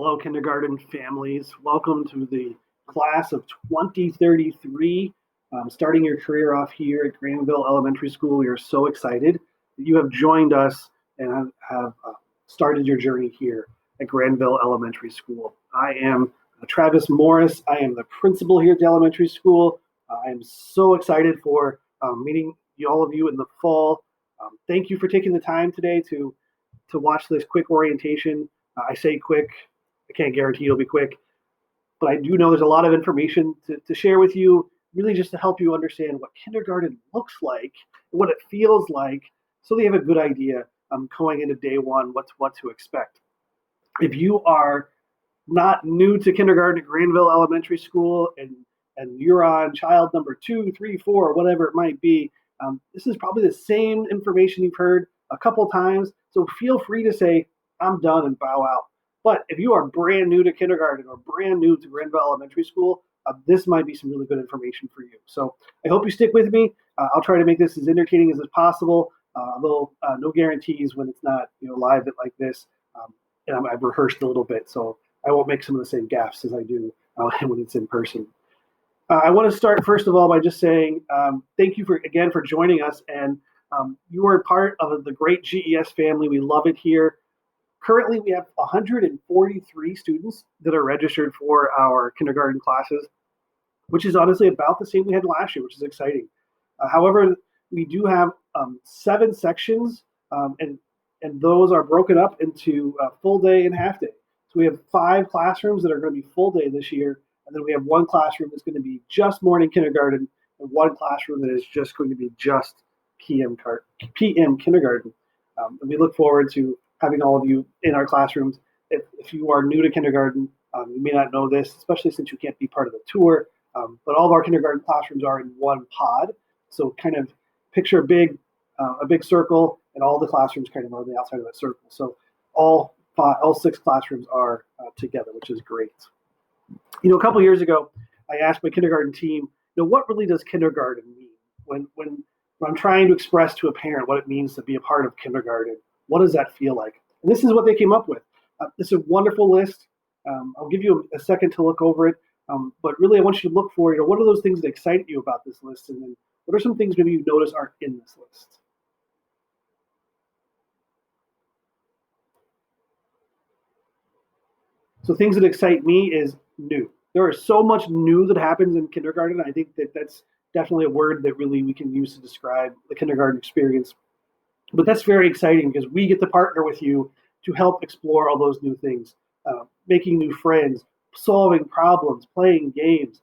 Hello, kindergarten families. Welcome to the class of 2033. Starting your career off here at Granville Elementary School. We are so excited that you have joined us and have started your journey here at Granville Elementary School. I am Travis Morris. I am the principal here at the elementary school. I am so excited for meeting all of you in the fall. Thank you for taking the time today to watch this quick orientation. I say quick. I can't guarantee it'll be quick, but I do know there's a lot of information to share with you, really just to help you understand what kindergarten looks like, and what it feels like, so they have a good idea going into day one, what to expect. If you are not new to kindergarten at Granville Elementary School and you're on child number 2, 3, 4, whatever it might be, this is probably the same information you've heard a couple times, so feel free to say, I'm done, and bow out. But if you are brand new to kindergarten or brand new to Granville Elementary School, this might be some really good information for you. So I hope you stick with me. I'll try to make this as entertaining as possible, although no guarantees when it's not live like this. And I've rehearsed a little bit, so I won't make some of the same gaffes as I do when it's in person. I want to start first of all by just saying thank you again for joining us, and you are part of the great GES family. We love it here. Currently, we have 143 students that are registered for our kindergarten classes, which is honestly about the same we had last year, which is exciting. However, we do have 7 sections, and those are broken up into full day and half day. So we have 5 classrooms that are going to be full day this year, and then we have 1 classroom that's going to be just morning kindergarten, and 1 classroom that is just going to be just PM kindergarten. And we look forward to having all of you in our classrooms. If you are new to kindergarten, you may not know this, especially since you can't be part of the tour, but all of our kindergarten classrooms are in one pod. So kind of picture a big circle, and all the classrooms kind of are on the outside of that circle. So all 6 classrooms are together, which is great. A couple years ago, I asked my kindergarten team, what really does kindergarten mean? When I'm trying to express to a parent what it means to be a part of kindergarten, what does that feel like? And this is what they came up with. It's a wonderful list. I'll give you a second to look over it. But really, I want you to look for, what are those things that excite you about this list? And then what are some things maybe you notice aren't in this list? So things that excite me is new. There is so much new that happens in kindergarten. I think that's definitely a word that really we can use to describe the kindergarten experience. But that's very exciting because we get to partner with you to help explore all those new things, making new friends, solving problems, playing games,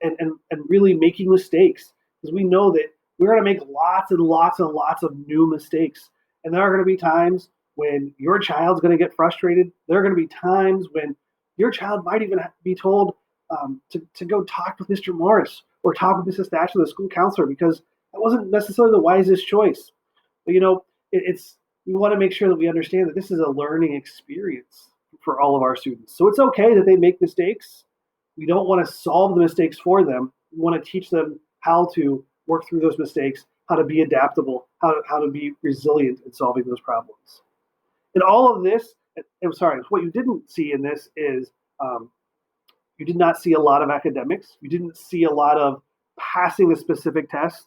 and really making mistakes. Because we know that we're going to make lots and lots and lots of new mistakes. And there are going to be times when your child's going to get frustrated. There are going to be times when your child might even be told to go talk with Mr. Morris or talk with Mrs. Thatcher, the school counselor, because that wasn't necessarily the wisest choice. But we want to make sure that we understand that this is a learning experience for all of our students. So it's okay that they make mistakes. We don't want to solve the mistakes for them. We want to teach them how to work through those mistakes, how to be adaptable, how to be resilient in solving those problems. And all of this, I'm sorry, what you didn't see in this is you did not see a lot of academics. You didn't see a lot of passing a specific test,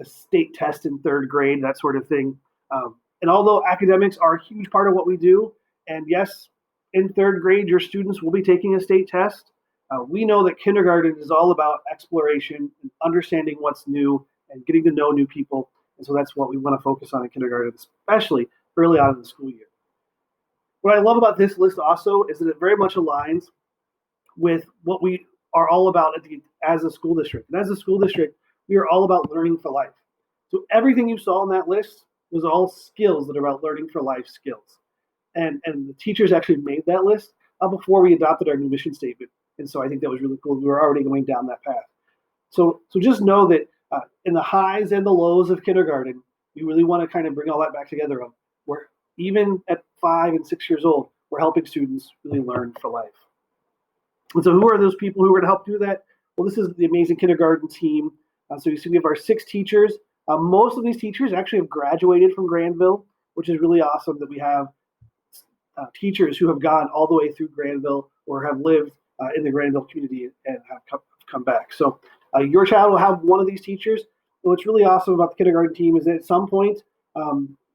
a state test in 3rd grade, that sort of thing. And although academics are a huge part of what we do, and yes, in 3rd grade, your students will be taking a state test, we know that kindergarten is all about exploration and understanding what's new and getting to know new people. And so that's what we want to focus on in kindergarten, especially early on in the school year. What I love about this list also is that it very much aligns with what we are all about as a school district. And as a school district, we are all about learning for life. So everything you saw on that list was all skills that are about learning for life skills. And the teachers actually made that list before we adopted our new mission statement. And so I think that was really cool. We were already going down that path. So just know that in the highs and the lows of kindergarten, we really want to kind of bring all that back together. Where even at 5 and 6 years old, we're helping students really learn for life. And so who are those people who are going to help do that? Well, this is the amazing kindergarten team. So you see we have our 6 teachers. Most of these teachers actually have graduated from Granville, which is really awesome that we have teachers who have gone all the way through Granville or have lived in the Granville community and have come back. So your child will have one of these teachers. And what's really awesome about the kindergarten team is that at some point,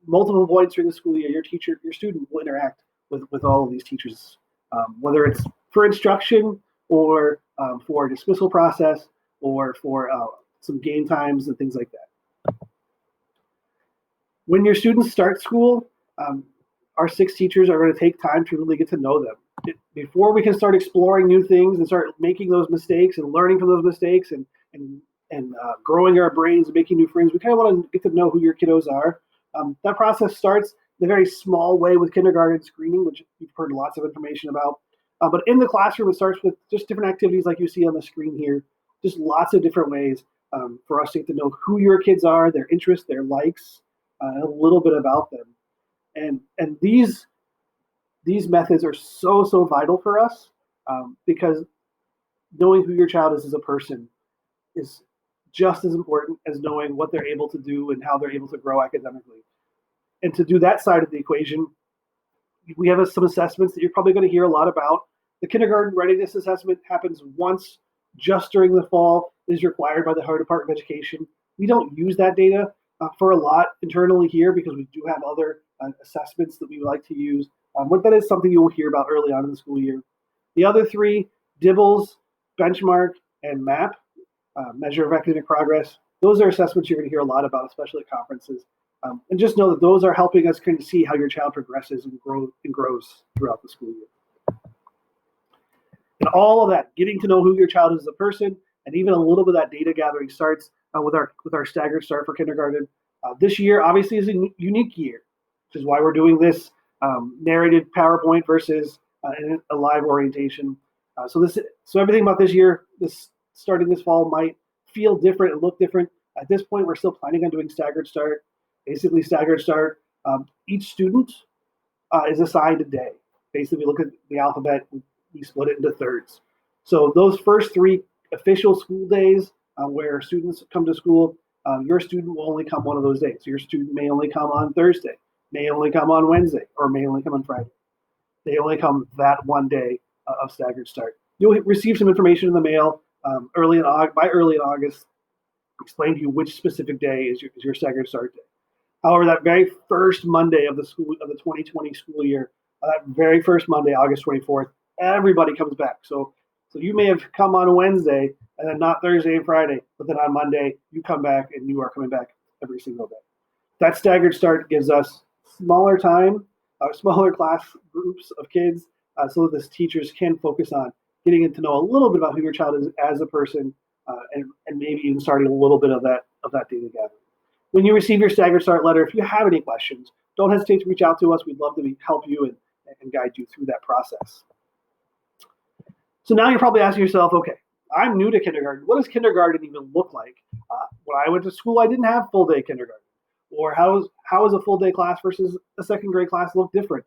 multiple points during the school year, your student will interact with all of these teachers, whether it's for instruction or for a dismissal process or for some game times and things like that. When your students start school, our 6 teachers are going to take time to really get to know them. Before we can start exploring new things and start making those mistakes and learning from those mistakes and growing our brains and making new friends, we kind of want to get to know who your kiddos are. That process starts in a very small way with kindergarten screening, which you've heard lots of information about. But in the classroom, it starts with just different activities like you see on the screen here, just lots of different ways for us to get to know who your kids are, their interests, their likes, a little bit about them. And these methods are so vital for us because knowing who your child is as a person is just as important as knowing what they're able to do and how they're able to grow academically. And to do that side of the equation, we have some assessments that you're probably going to hear a lot about. The kindergarten readiness assessment happens once just during the fall. It is required by the Ohio Department of Education. We don't use that data for a lot internally here because we do have other assessments that we like to use. But that is something you will hear about early on in the school year. The other 3, DIBELS, Benchmark, and MAP, Measure of Academic Progress, those are assessments you're going to hear a lot about, especially at conferences. And just know that those are helping us kind of see how your child progresses and grows throughout the school year. And all of that, getting to know who your child is as a person, and even a little bit of that data gathering starts with our staggered start for kindergarten. This year, obviously, is a unique year, which is why we're doing this narrated PowerPoint versus a live orientation. So everything about this year, starting this fall, might feel different and look different. At this point, we're still planning on doing staggered start. Basically, staggered start. Each student is assigned a day. Basically, we look at the alphabet, we split it into thirds. So those first 3 official school days where students come to school, your student will only come one of those days. Your student may only come on Thursday, may only come on Wednesday, or may only come on Friday. They only come that one day of staggered start. You'll receive some information in the mail early in August, explain to you which specific day is your staggered start day. However, that very first Monday of the 2020 school year, that very first Monday, August 24th, everybody comes back. So you may have come on Wednesday and then not Thursday and Friday, but then on Monday you come back and you are coming back every single day. That staggered start gives us smaller time, smaller class groups of kids, so that the teachers can focus on getting to know a little bit about who your child is as a person, and maybe even starting a little bit of that data gathering. When you receive your staggered start letter, if you have any questions, don't hesitate to reach out to us. We'd love to help you and guide you through that process. So now you're probably asking yourself, okay, I'm new to kindergarten. What does kindergarten even look like? When I went to school, I didn't have full day kindergarten. Or how is a full day class versus a second grade class look different?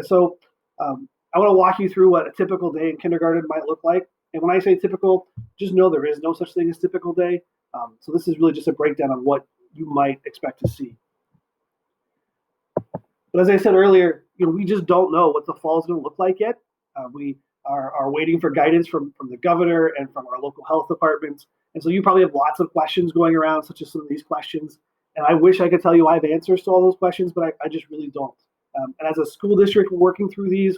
So I want to walk you through what a typical day in kindergarten might look like. And when I say typical, just know there is no such thing as typical day. So this is really just a breakdown on what you might expect to see. But as I said earlier, we just don't know what the fall is going to look like yet. We are waiting for guidance from the governor and from our local health departments. And so you probably have lots of questions going around, such as some of these questions. And I wish I could tell you I have answers to all those questions, but I just really don't. And as a school district, we're working through these,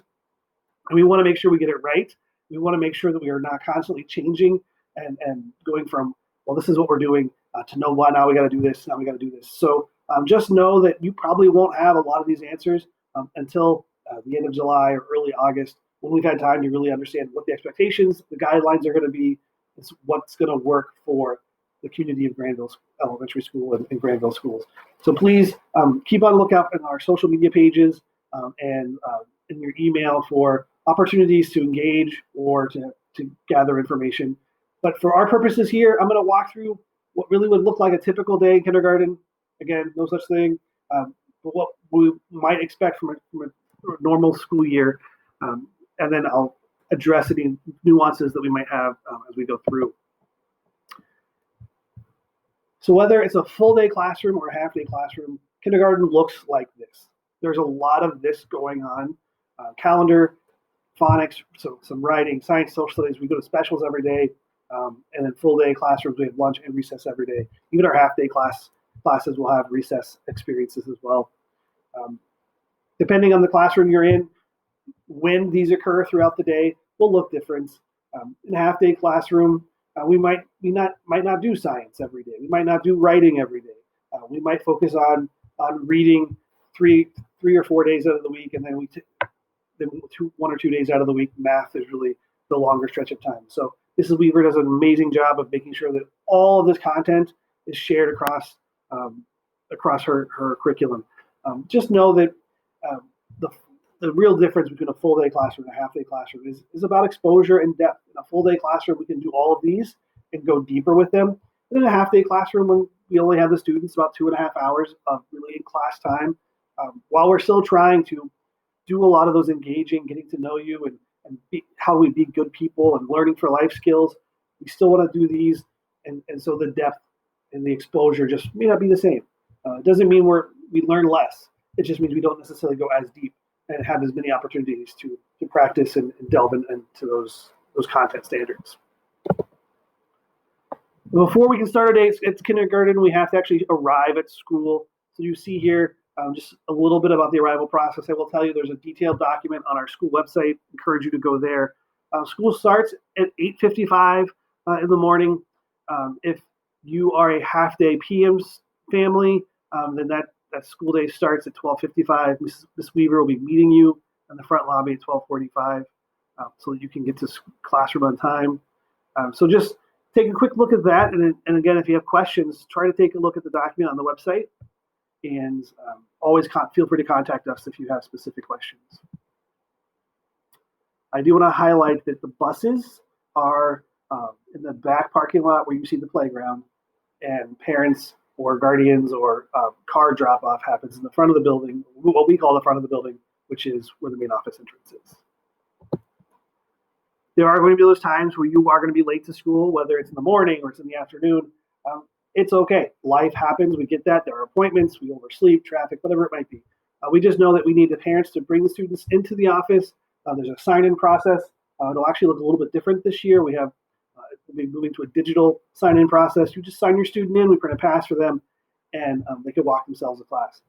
and we want to make sure we get it right. We want to make sure that we are not constantly changing and going from, well, this is what we're doing, to no, well, now we got to do this, now we got to do this. So just know that you probably won't have a lot of these answers until the end of July or early August, when we've had time to really understand what the expectations, the guidelines are going to be, it's what's going to work for the community of Granville Elementary School and Granville schools. So please keep on the lookout in our social media pages and in your email for opportunities to engage or to gather information. But for our purposes here, I'm going to walk through what really would look like a typical day in kindergarten. Again, no such thing, but what we might expect from a normal school year. And then I'll address any nuances that we might have as we go through. So whether it's a full day classroom or a half day classroom, kindergarten looks like this. There's a lot of this going on. calendar, phonics, so some writing, science, social studies. We go to specials every day, and then full day classrooms. We have lunch and recess every day. Even our half day classes will have recess experiences as well. Depending on the classroom you're in, when these occur throughout the day will look different. In a half day classroom, we might not do science every day. We might not do writing every day. We might focus on reading three or 4 days out of the week, and then then 1 or 2 days out of the week, math is really the longer stretch of time. So Mrs. Weaver does an amazing job of making sure that all of this content is shared across her curriculum. Just know that the real difference between a full day classroom and a half day classroom is about exposure and depth. In a full day classroom, we can do all of these and go deeper with them. And in a half day classroom, when we only have the students about 2.5 hours of really in class time, while we're still trying to do a lot of those engaging, getting to know you and how we be good people and learning for life skills, we still want to do these. And so the depth and the exposure just may not be the same. It doesn't mean we learn less. It just means we don't necessarily go as deep and have as many opportunities to practice and delve into those content standards. Before we can start our day, it's kindergarten. We have to actually arrive at school. So you see here just a little bit about the arrival process. I will tell you there's a detailed document on our school website. Encourage you to go there. School starts at 8:55 in the morning. If you are a half-day PM family, then that school day starts at 12:55. Miss Weaver will be meeting you in the front lobby at 12:45 so that you can get to classroom on time. So just take a quick look at that. And again, if you have questions, try to take a look at the document on the website. And always feel free to contact us if you have specific questions. I do want to highlight that the buses are in the back parking lot where you see the playground, and parents or guardians or car drop-off happens in the front of the building, what we call the front of the building, which is where the main office entrance is. There are going to be those times where you are going to be late to school, whether it's in the morning or it's in the afternoon. It's okay. Life happens. We get that. There are appointments. We oversleep, traffic, whatever it might be. We just know that we need the parents to bring the students into the office. There's a sign-in process. It'll actually look a little bit different this year. We'll be moving to a digital sign-in process. You just sign your student in. We print a pass for them, and they can walk themselves to class.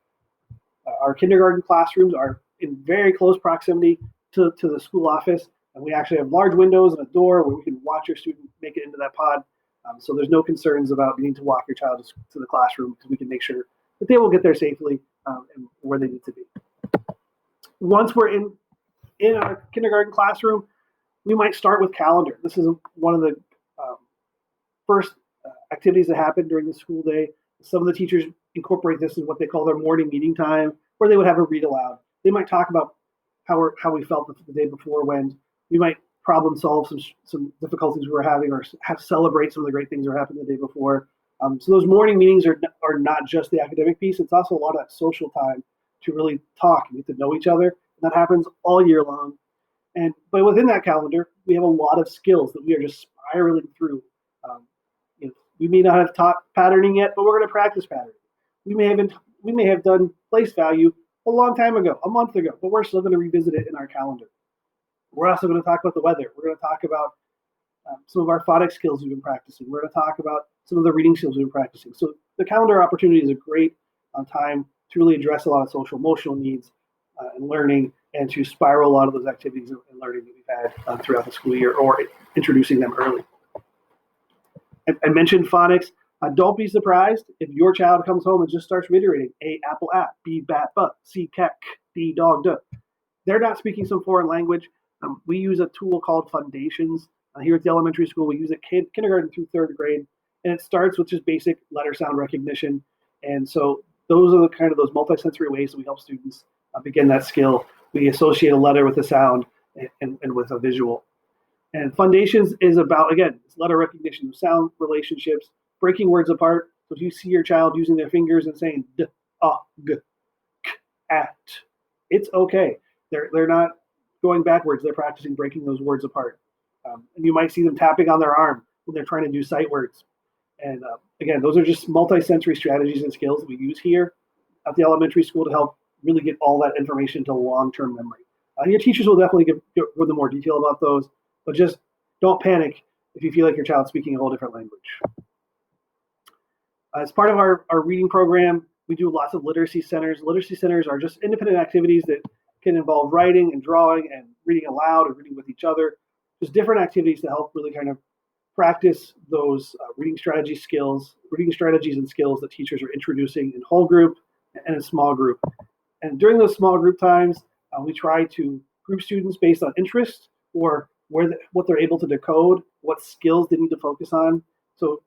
Our kindergarten classrooms are in very close proximity to the school office, and we actually have large windows and a door where we can watch your student make it into that pod. So there's no concerns about needing to walk your child to the classroom, because we can make sure that they will get there safely and where they need to be. Once we're in our kindergarten classroom, we might start with calendar. This is one of the first activities that happen during the school day. Some of the teachers incorporate this in what they call their morning meeting time, where they would have a read aloud. They might talk about how we felt the day before went. We might problem solve some difficulties we were having, or celebrate some of the great things that were happening the day before. So those morning meetings are not just the academic piece. It's also a lot of that social time to really talk and get to know each other. And that happens all year long. But within that calendar, we have a lot of skills that we are just spiraling through. We may not have taught patterning yet, but we're going to practice patterning. We may have done place value a long time ago, a month ago, but we're still going to revisit it in our calendar. We're also going to talk about the weather. We're going to talk about some of our phonics skills we've been practicing. We're going to talk about some of the reading skills we've been practicing. So the calendar opportunity is a great time to really address a lot of social emotional needs and learning, and to spiral a lot of those activities and learning that we've had throughout the school year, or introducing them early. I mentioned phonics. Don't be surprised if your child comes home and just starts reiterating A, apple, app, B, bat, but, C, cat, D, dog, duh. They're not speaking some foreign language. We use a tool called Fundations. Here at the elementary school, we use it kindergarten through third grade, and it starts with just basic letter sound recognition. And so those are those multisensory ways that we help students begin that skill. We associate a letter with a sound and with a visual. And Fundations is about, again, it's letter recognition, sound relationships, breaking words apart. So if you see your child using their fingers and saying d, g, k, at, it's okay. They're not going backwards. They're practicing breaking those words apart. And you might see them tapping on their arm when they're trying to do sight words. And again, those are just multi-sensory strategies and skills that we use here at the elementary school to help really get all that information to long-term memory. Your teachers will definitely give them more detail about those, but just don't panic if you feel like your child's speaking a whole different language. As part of our reading program, we do lots of literacy centers. Literacy centers are just independent activities that can involve writing and drawing and reading aloud and reading with each other. Just different activities to help really kind of practice those reading strategies and skills that teachers are introducing in whole group and in small group. And during those small group times, we try to group students based on interest or what they're able to decode, what skills they need to focus on. So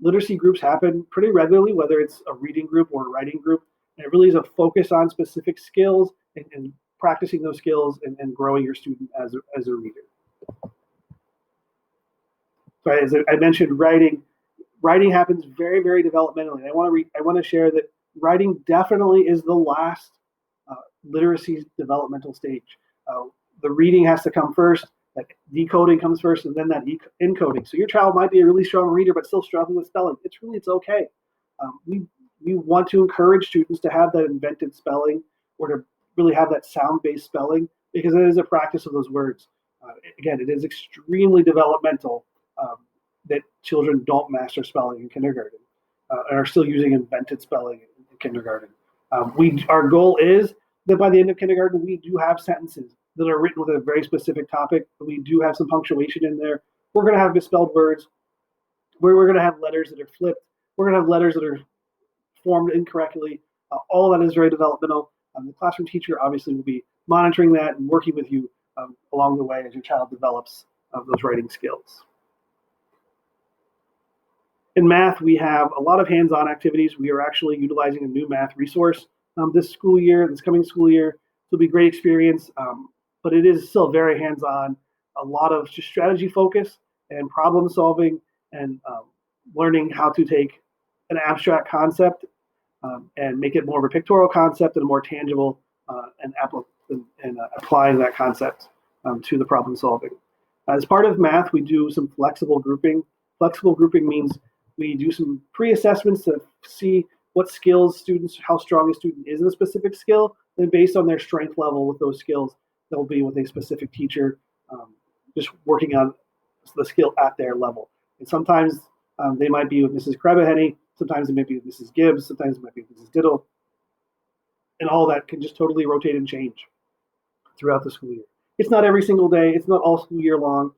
literacy groups happen pretty regularly, whether it's a reading group or a writing group. And it really is a focus on specific skills and practicing those skills and growing your student as a reader. So as I mentioned, writing happens very, very developmentally. I want to share that writing definitely is the last literacy developmental stage. The reading has to come first, that decoding comes first, and then that encoding. So your child might be a really strong reader, but still struggling with spelling. It's okay. We want to encourage students to have that invented spelling or to really have that sound-based spelling because it is a practice of those words. Again, it is extremely developmental that children don't master spelling in kindergarten and are still using invented spelling in kindergarten. Our goal is that by the end of kindergarten, we do have sentences that are written with a very specific topic. We do have some punctuation in there. We're going to have misspelled words. We're going to have letters that are flipped. We're going to have letters that are formed incorrectly. All of that is very developmental. The classroom teacher obviously will be monitoring that and working with you along the way as your child develops those writing skills. In math, we have a lot of hands-on activities. We are actually utilizing a new math resource this coming school year. It'll be a great experience, but it is still very hands-on, a lot of just strategy focus and problem solving and learning how to take an abstract concept and make it more of a pictorial concept and a more tangible and applying that concept to the problem solving. As part of math, we do some flexible grouping. Flexible grouping means we do some pre-assessments to see what skills how strong a student is in a specific skill, and based on their strength level with those skills, they'll be with a specific teacher, just working on the skill at their level. And sometimes they might be with Mrs. Krebehenny, sometimes it might be with Mrs. Gibbs, sometimes it might be with Mrs. Diddle, and all that can just totally rotate and change throughout the school year. It's not every single day, it's not all school year long,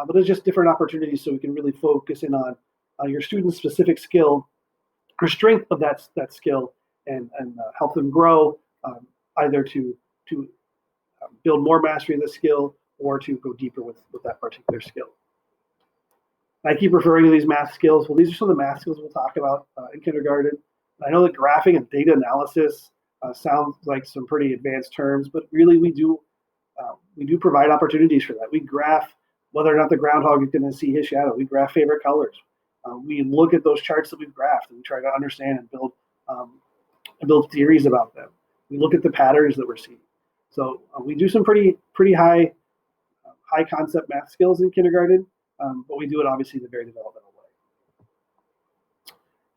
but it's just different opportunities so we can really focus in on your student's specific skill or strength of that skill and help them grow either to build more mastery of the skill or to go deeper with that particular skill. I keep referring to these math skills. Well, these are some of the math skills we'll talk about in kindergarten. I know that graphing and data analysis sounds like some pretty advanced terms, but really we do provide opportunities for that. We graph whether or not the groundhog is going to see his shadow. We graph favorite colors. We look at those charts that we've graphed and we try to understand and build theories about them. We look at the patterns that we're seeing. So we do some pretty high concept math skills in kindergarten, but we do it obviously in a very developmental way.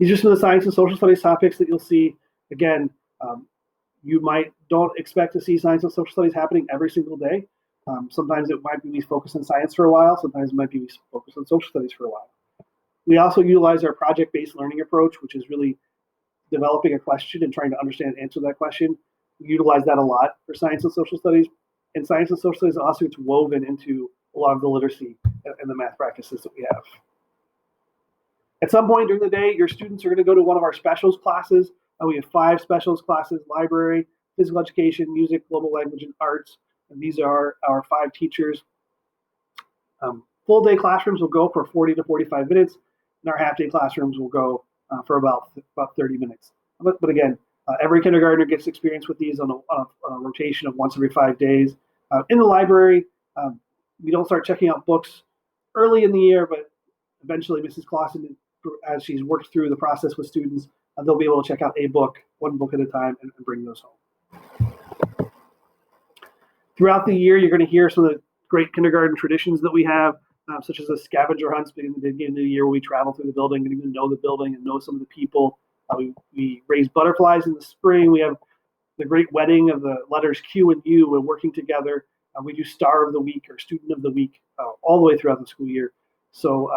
These are some of the science and social studies topics that you'll see. Again, you don't expect to see science and social studies happening every single day. Sometimes it might be we focus on science for a while. Sometimes it might be we focus on social studies for a while. We also utilize our project-based learning approach, which is really developing a question and trying to understand and answer that question. We utilize that a lot for science and social studies. And science and social studies also gets woven into a lot of the literacy and the math practices that we have. At some point during the day, your students are going to go to one of our specials classes. We have 5 specials classes: library, physical education, music, global language, and arts. And these are our 5 teachers. Full day classrooms will go for 40 to 45 minutes, and our half day classrooms will go for about 30 minutes. But again, every kindergartner gets experience with these on a rotation of once every 5 days. In the library, we don't start checking out books early in the year, but eventually Mrs. Clausen, as she's worked through the process with students, they'll be able to check out one book at a time, and bring those home. Throughout the year, you're going to hear some of the great kindergarten traditions that we have, such as the scavenger hunts beginning at the beginning of the year, where we travel through the building, getting to know the building and know some of the people. We raise butterflies in the spring. We have the great wedding of the letters Q and U. We're working together We do Star of the Week or Student of the Week all the way throughout the school year. So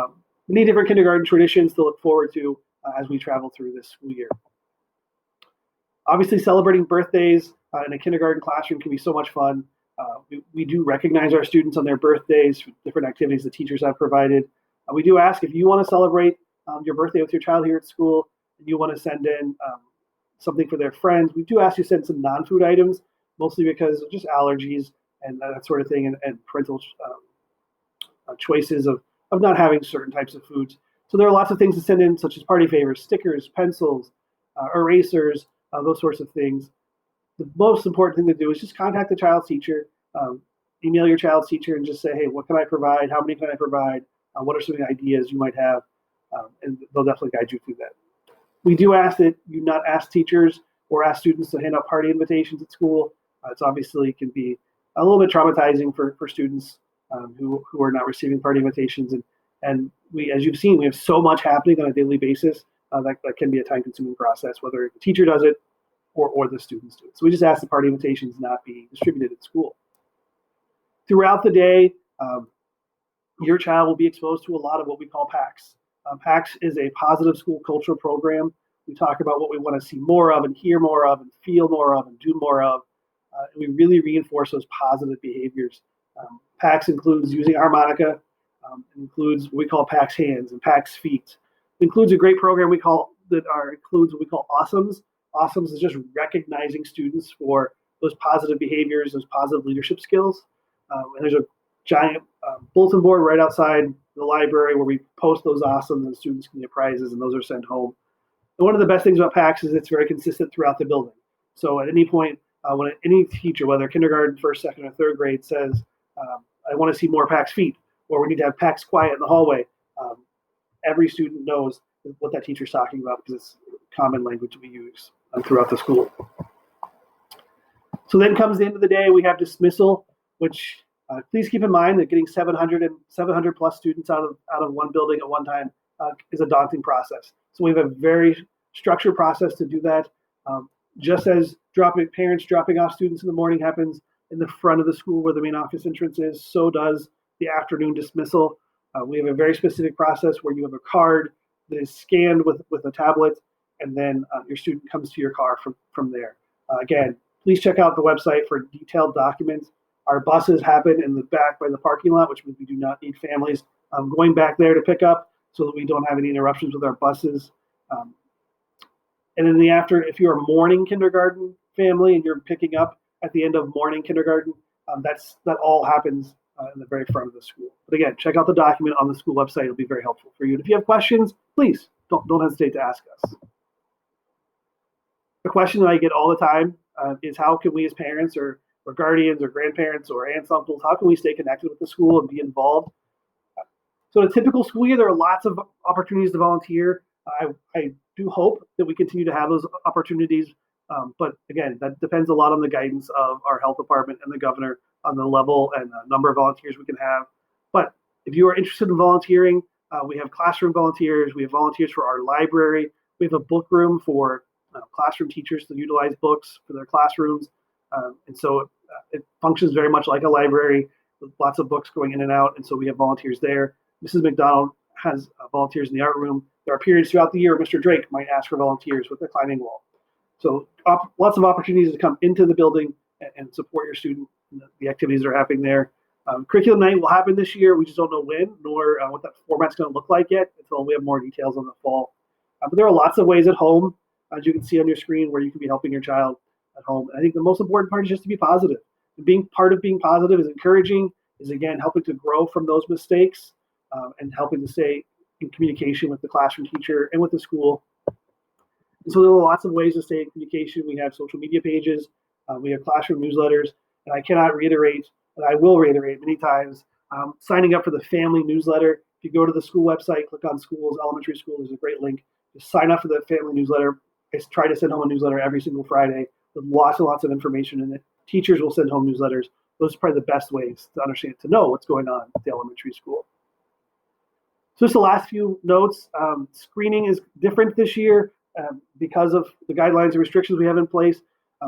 many different kindergarten traditions to look forward to as we travel through this school year. Obviously, celebrating birthdays in a kindergarten classroom can be so much fun. We do recognize our students on their birthdays for different activities the teachers have provided. We do ask if you want to celebrate your birthday with your child here at school and you want to send in something for their friends. We do ask you to send some non-food items, mostly because of just allergies and that sort of thing, and parental choices of not having certain types of foods. So there are lots of things to send in, such as party favors, stickers, pencils, erasers, those sorts of things. The most important thing to do is just contact the child's teacher, email your child's teacher and just say, hey, what can I provide? How many can I provide? What are some ideas you might have? And they'll definitely guide you through that. We do ask that you not ask teachers or ask students to hand out party invitations at school. It's obviously can be a little bit traumatizing for students who are not receiving party invitations. And we, as you've seen, we have so much happening on a daily basis that can be a time-consuming process, whether the teacher does it or the students do it. So we just ask the party invitations not be distributed at school. Throughout the day, your child will be exposed to a lot of what we call PACS. PACS is a positive school culture program. We talk about what we want to see more of and hear more of and feel more of and do more of. And we really reinforce those positive behaviors. PACS includes using harmonica, includes what we call PACS hands and PACS feet. It includes a great program includes what we call Awesomes. Awesomes is just recognizing students for those positive behaviors, those positive leadership skills. And there's a giant bulletin board right outside the library where we post those Awesomes and students can get prizes and those are sent home. And one of the best things about PACS is it's very consistent throughout the building. So at any point, when any teacher, whether kindergarten, first, second, or third grade, says, I want to see more PACS feet, or we need to have PACS quiet in the hallway, every student knows what that teacher's talking about because it's common language we use throughout the school. So then comes the end of the day, we have dismissal, which please keep in mind that getting 700 plus students out of one building at one time is a daunting process. So we have a very structured process to do that. Just as parents dropping off students in the morning happens in the front of the school where the main office entrance is, so does the afternoon dismissal. We have a very specific process where you have a card that is scanned with a tablet, and then your student comes to your car from there. Again, please check out the website for detailed documents. Our buses happen in the back by the parking lot, which means we do not need families going back there to pick up so that we don't have any interruptions with our buses. And in the if you're a morning kindergarten family and you're picking up at the end of morning kindergarten, that all happens in the very front of the school. But again, check out the document on the school website. It'll be very helpful for you. And if you have questions, please don't hesitate to ask us. The question that I get all the time is how can we as parents or guardians or grandparents or aunts, uncles, how can we stay connected with the school and be involved? So in a typical school year, there are lots of opportunities to volunteer. I do hope that we continue to have those opportunities. But again, that depends a lot on the guidance of our health department and the governor on the level and the number of volunteers we can have. But if you are interested in volunteering, we have classroom volunteers. We have volunteers for our library. We have a book room for classroom teachers to utilize books for their classrooms. And so it functions very much like a library with lots of books going in and out. And so we have volunteers there. Mrs. McDonald has volunteers in the art room. There are periods throughout the year Mr. Drake might ask for volunteers with the climbing wall. So lots of opportunities to come into the building and support your student. The activities that are happening there. Curriculum night will happen this year. We just don't know when nor what that format's going to look like yet until we have more details on the fall. But there are lots of ways at home, as you can see on your screen, where you can be helping your child at home. And I think the most important part is just to be positive. And being part of being positive is encouraging, is again helping to grow from those mistakes and helping to stay in communication with the classroom teacher and with the school. And so there are lots of ways to stay in communication. We have social media pages, we have classroom newsletters, and I cannot reiterate, and I will reiterate many times, signing up for the family newsletter. If you go to the school website, click on schools, elementary school, there's a great link. Just sign up for the family newsletter. I try to send home a newsletter every single Friday with lots and lots of information in it. Teachers will send home newsletters. Those are probably the best ways to understand, to know what's going on at the elementary school. So just the last few notes. Screening is different this year because of the guidelines and restrictions we have in place.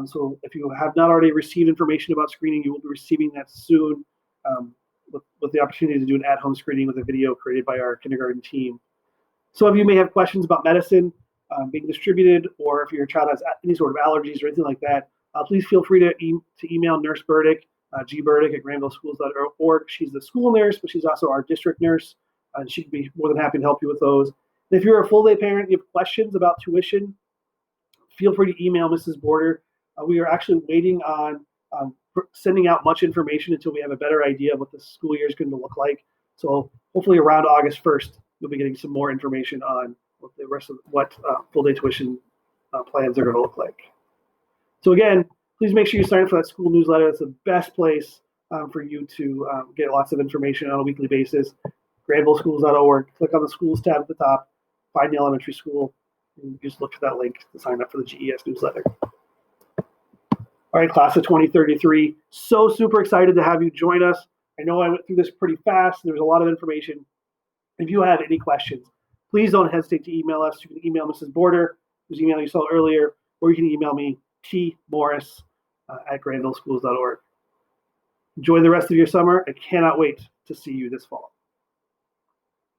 So if you have not already received information about screening, you will be receiving that soon, with the opportunity to do an at-home screening with a video created by our kindergarten team. Some of you may have questions about medicine being distributed, or if your child has any sort of allergies or anything like that, please feel free to email Nurse Burdick, gburdick@granvilleschools.org. She's the school nurse, but she's also our district nurse, and she'd be more than happy to help you with those. And if you're a full-day parent, you have questions about tuition, feel free to email Mrs. Border. We are actually waiting on sending out much information until we have a better idea of what the school year is going to look like. So hopefully around August 1st, you'll be getting some more information on what full-day tuition plans are going to look like. So again, please make sure you sign up for that school newsletter. It's the best place for you to get lots of information on a weekly basis. GranvilleSchools.org. Click on the schools tab at the top, find the elementary school, and just look for that link to sign up for the GES newsletter. All right, class of 2033. So super excited to have you join us. I know I went through this pretty fast. There's a lot of information. If you have any questions, please don't hesitate to email us. You can email Mrs. Border, whose email you saw earlier, or you can email me, tmorris@granvilleschools.org. Enjoy the rest of your summer. I cannot wait to see you this fall.